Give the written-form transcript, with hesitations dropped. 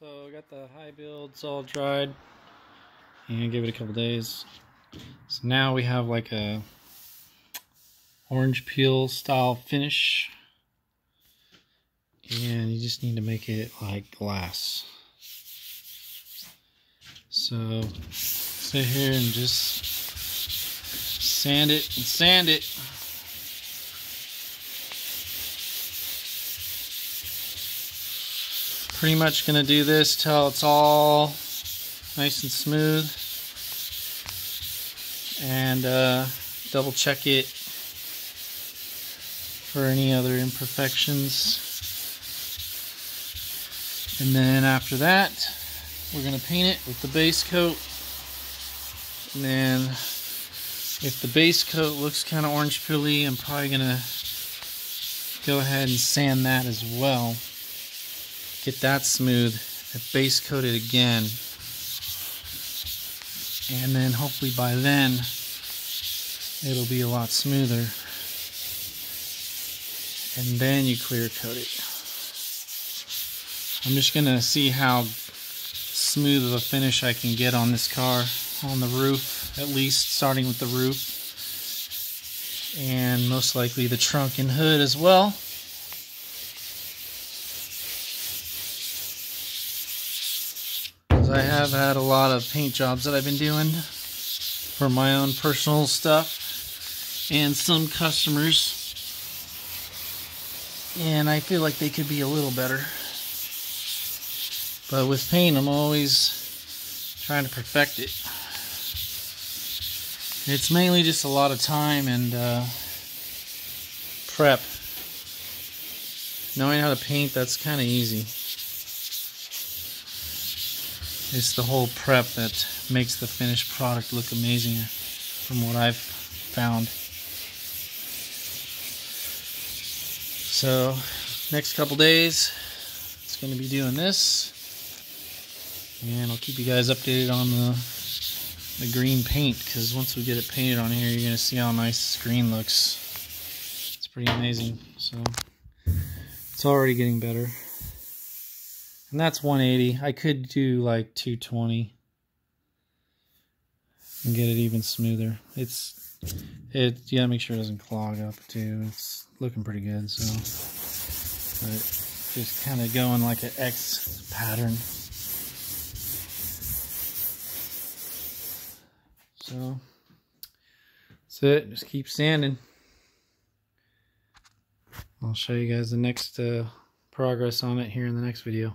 So I got the high builds all dried and give it a couple days. So now we have like a orange peel style finish, and you just need to make it like glass. So sit here and just sand it and sand it. Pretty much gonna do this till it's all nice and smooth, and double check it for any other imperfections. And then after that, we're gonna paint it with the base coat. And then if the base coat looks kind of orange peely, I'm probably gonna go ahead and sand that as well. Get that smooth and base coat it again. And then hopefully by then it'll be a lot smoother. And then you clear coat it. I'm just gonna see how smooth of a finish I can get on this car, on the roof, at least starting with the roof, and most likely the trunk and hood as well. I have had a lot of paint jobs that I've been doing for my own personal stuff and some customers, and I feel like they could be a little better. But with paint, I'm always trying to perfect it. It's mainly just a lot of time and prep. Knowing how to paint, that's kind of easy. It's the whole prep that makes the finished product look amazing, from what I've found. So, next couple days, it's going to be doing this. And I'll keep you guys updated on the green paint, because once we get it painted on here, you're going to see how nice this green looks. It's pretty amazing. So, it's already getting better. And that's 180. I could do like 220 and get it even smoother. You gotta make sure it doesn't clog up too. It's looking pretty good, so. But just kind of going like an X pattern. So that's it. Just keep sanding. I'll show you guys the next progress on it here in the next video.